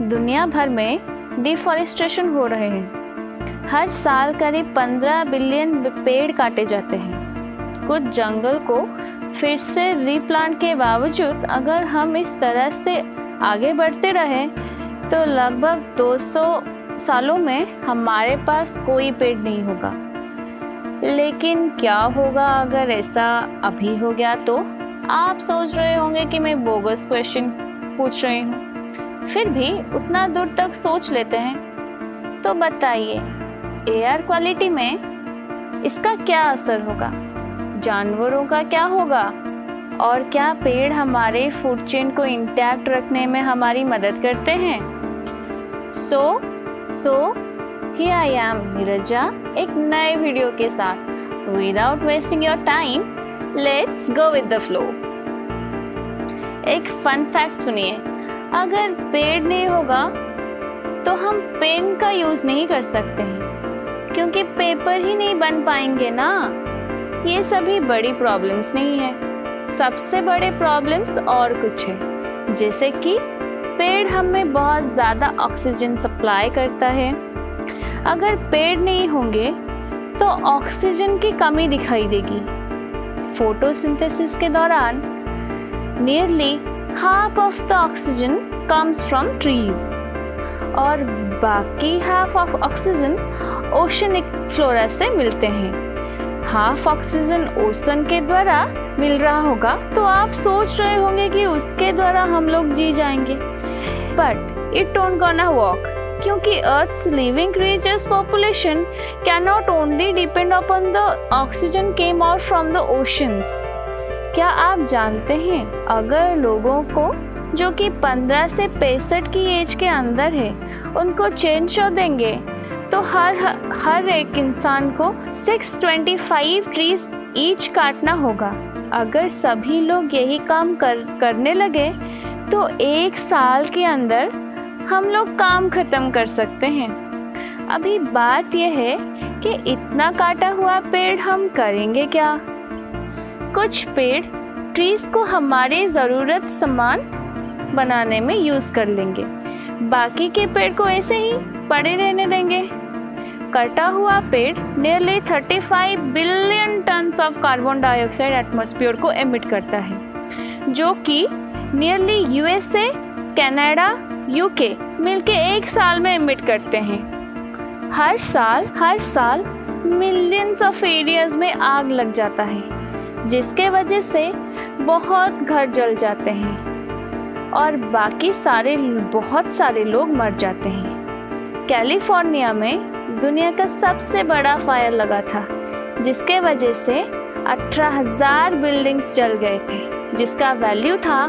दुनिया भर में डिफॉरेस्टेशन हो रहे हैं। हर साल करीब 15 बिलियन पेड़ काटे जाते हैं। कुछ जंगल को फिर से रीप्लांट के बावजूद अगर हम इस तरह से आगे बढ़ते रहें तो लगभग 200 सालों में हमारे पास कोई पेड़ नहीं होगा। लेकिन क्या होगा अगर ऐसा अभी हो गया? तो आप सोच रहे होंगे कि मैं बोगस क्वेश्चन पूछ रही हूँ, फिर भी उतना दूर तक सोच लेते हैं। तो बताइए, एयर क्वालिटी में इसका क्या असर होगा? जानवरों का क्या होगा? और क्या पेड़ हमारे फूड चेन को इंटैक्ट रखने में हमारी मदद करते हैं? So here I am Neerja, एक नए वीडियो के साथ। Without wasting your time, let's go with the flow. एक फन फैक्ट सुनिए, अगर पेड़ नहीं होगा तो हम पेन का यूज नहीं कर सकते हैं, क्योंकि पेपर ही नहीं बन पाएंगे ना। ये सभी बड़ी प्रॉब्लम्स नहीं है, सबसे बड़े प्रॉब्लम्स और कुछ है, जैसे कि पेड़ हमें बहुत ज़्यादा ऑक्सीजन सप्लाई करता है। अगर पेड़ नहीं होंगे तो ऑक्सीजन की कमी दिखाई देगी। फोटोसिंथेसिस के दौरान nearly half of the oxygen comes from trees और बाकी half of oxygen oceanic flora से मिलते हैं। हाफ ऑक्सीजन ओशन के द्वारा मिल रहा होगा तो आप सोच रहे होंगे कि उसके द्वारा हम लोग जी जाएंगे, but it don't gonna work, क्योंकि earth's living creatures population cannot only depend upon the oxygen came out from the oceans. क्या आप जानते हैं, अगर लोगों को जो कि 15 से 65 की एज के अंदर है उनको चेन शो देंगे तो हर एक इंसान को 625 ट्रीज ईच काटना होगा। अगर सभी लोग यही काम करने लगे तो एक साल के अंदर हम लोग काम खत्म कर सकते हैं। अभी बात यह है कि इतना काटा हुआ पेड़ हम करेंगे क्या? कुछ पेड़ ट्रीज को हमारे ज़रूरत सामान बनाने में यूज़ कर लेंगे, बाकी के पेड़ को ऐसे ही पड़े रहने देंगे। कटा हुआ पेड़ nearly 35 billion tons of carbon dioxide atmosphere को एमिट करता है, जो कि नियरली यूएसए, कनाडा, यूके मिलके एक साल में एमिट करते हैं। हर साल मिलियंस ऑफ एरियाज में आग लग जाता है, जिसके वजह से बहुत घर जल जाते हैं और बाकी बहुत सारे लोग मर जाते हैं। कैलिफोर्निया में दुनिया का सबसे बड़ा फायर लगा था, जिसके वजह से 18,000 बिल्डिंग्स जल गए थे, जिसका वैल्यू था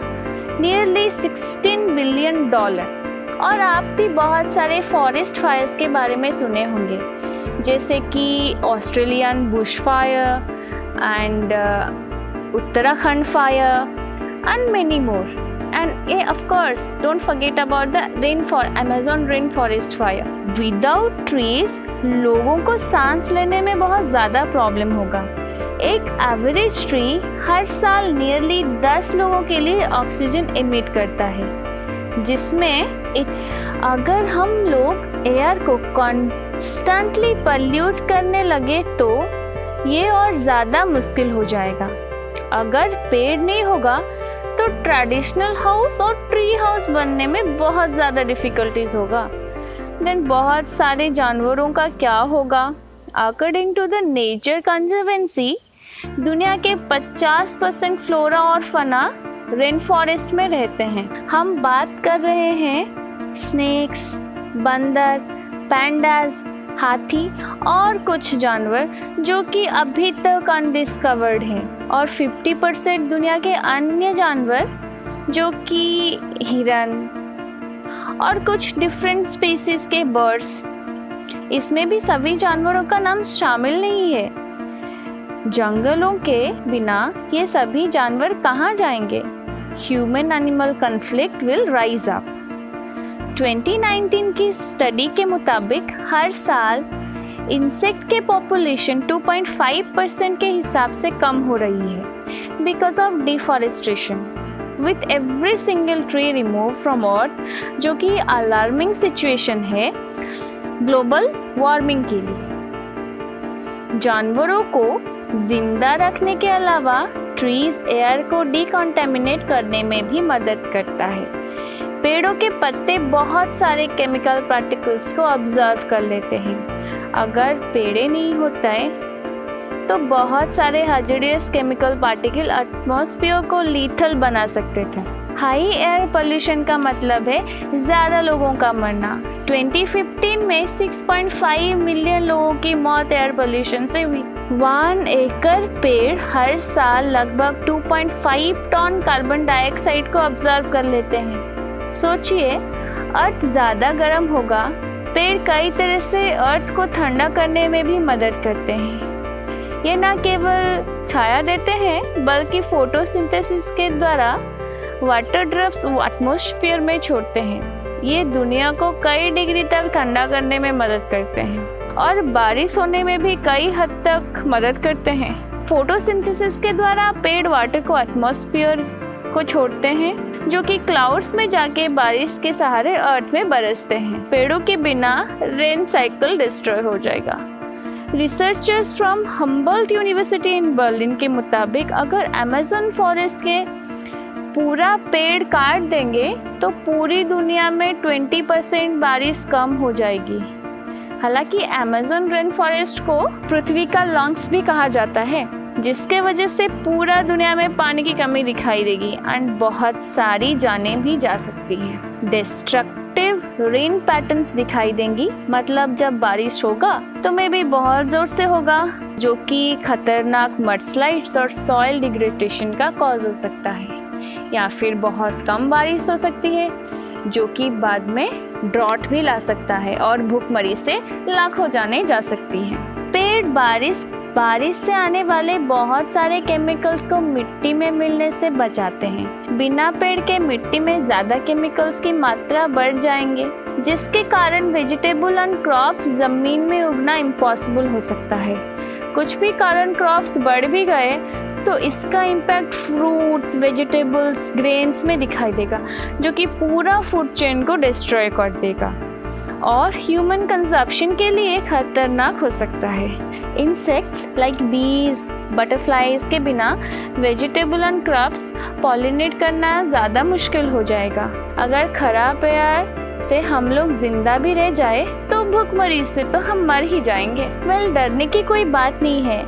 नियरली $16 बिलियन। और आप भी बहुत सारे फॉरेस्ट फायर्स के बारे में सुने होंगे, जैसे कि Australian Bush fire and Uttarakhand fire and many more. And of course, don't forget about the Amazon rainforest fire. Without trees, लोगों को सांस लेने में बहुत ज़्यादा प्रॉब्लम होगा। एक एवरेज ट्री हर साल नियरली 10 लोगों के लिए ऑक्सीजन एमिट करता है, जिसमें अगर हम लोग एयर को कॉन्स्टेंटली पॉल्यूट करने लगे तो ये और ज़्यादा मुश्किल हो जाएगा। अगर पेड़ नहीं होगा तो ट्रेडिशनल हाउस और ट्री हाउस बनने में बहुत ज़्यादा डिफ़िकल्टीज होगा। देन बहुत सारे जानवरों का क्या होगा? According to the nature conservancy, दुनिया के 50% फ्लोरा और फना रेन फॉरेस्ट में रहते हैं। हम बात कर रहे हैं स्नेक्स, बंदर, पैंडाज, हाथी और कुछ जानवर जो कि अभी तक अनडिस्कवर्ड हैं, और 50% दुनिया के अन्य जानवर जो कि हिरन और कुछ डिफरेंट स्पीसीज के बर्ड्स। इसमें भी सभी जानवरों का नाम शामिल नहीं है। जंगलों के बिना ये सभी जानवर कहाँ जाएंगे? Human animal conflict will rise up. 2019 की स्टडी के मुताबिक हर साल इंसेक्ट के पॉपुलेशन 2.5% के हिसाब से कम हो रही है because of deforestation. with every single tree removed from earth, जो कि अलार्मिंग सिचुएशन है ग्लोबल वार्मिंग के लिए। जानवरों को जिंदा रखने के अलावा ट्रीज एयर को डिकॉन्टेमिनेट करने में भी मदद करता है। पेड़ों के पत्ते बहुत सारे केमिकल पार्टिकल्स को ऑब्जर्व कर लेते हैं। अगर पेड़े नहीं होते तो बहुत सारे हाजिरियस केमिकल पार्टिकल एटमॉस्फेयर को लीथल बना सकते थे। हाई एयर पोल्यूशन का मतलब है ज़्यादा लोगों का मरना। 2015 में 6.5 मिलियन लोगों की मौत एयर पोल्यूशन से हुई। 1 एकड़ पेड़ हर साल लगभग 2.5 टन कार्बन डाइऑक्साइड को ऑब्जर्व कर लेते हैं। सोचिए, अर्थ ज़्यादा गर्म होगा। पेड़ कई तरह से अर्थ को ठंडा करने में भी मदद करते हैं। ये न केवल छाया देते हैं बल्कि फोटोसिंथेसिस के द्वारा वाटर ड्रॉप्स एटमॉस्फेयर में छोड़ते हैं। ये दुनिया को कई डिग्री तक ठंडा करने में मदद करते हैं और बारिश होने में भी कई हद तक मदद करते हैं। फोटोसिंथेसिस के द्वारा पेड़ वाटर को एटमॉस्फेयर को छोड़ते हैं, जो कि क्लाउड्स में जाके बारिश के सहारे अर्थ में बरसते हैं। पेड़ों के बिना रेन साइकिल डिस्ट्रॉय हो जाएगा। Researchers from Humboldt university in Berlin के मुताबिक अगर अमेज़न फॉरेस्ट के पूरा पेड़ काट देंगे तो पूरी दुनिया में 20% बारिश कम हो जाएगी। हालांकि अमेज़न रेन फॉरेस्ट को पृथ्वी का लंग्स भी कहा जाता है, जिसके वजह से पूरा दुनिया में पानी की कमी दिखाई देगी एंड बहुत सारी जानें भी जा सकती हैं। डिस्ट्रक्टिव रेन पैटर्न्स दिखाई देंगी, मतलब जब बारिश होगा तो मे भी बहुत जोर से होगा, जो कि खतरनाक मडस्लाइड्स और सॉइल डिग्रेडेशन का कॉज हो सकता है। या फिर बहुत कम बारिश हो सकती है, जो कि बाद में ड्रॉट भी ला सकता है और भूखमरी से लाखों जानें जा सकती हैं। पेड़ बारिश से आने वाले बहुत सारे केमिकल्स को मिट्टी में मिलने से बचाते हैं। बिना पेड़ के मिट्टी में ज़्यादा केमिकल्स की मात्रा बढ़ जाएंगे, जिसके कारण वेजिटेबल एंड क्रॉप्स ज़मीन में उगना इम्पॉसिबल हो सकता है। कुछ भी कारण क्रॉप्स बढ़ भी गए तो इसका इम्पैक्ट फ्रूट्स, वेजिटेबल्स, ग्रेन्स में दिखाई देगा, जो कि पूरा फूड चेन को डिस्ट्रॉय कर देगा और ह्यूमन कंजप्शन के लिए खतरनाक हो सकता है। इंसेक्ट्स लाइक बीज, बटरफ्लाइज के बिना वेजिटेबल एंड क्रॉप्स पॉलिनेट करना ज़्यादा मुश्किल हो जाएगा। अगर खराब एयर से हम लोग जिंदा भी रह जाए तो भूखमरी से तो हम मर ही जाएंगे। डरने की कोई बात नहीं है,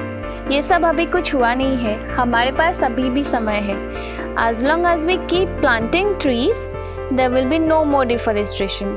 ये सब अभी कुछ हुआ नहीं है, हमारे पास अभी भी समय है। As long as we keep planting trees, there will be no more deforestation.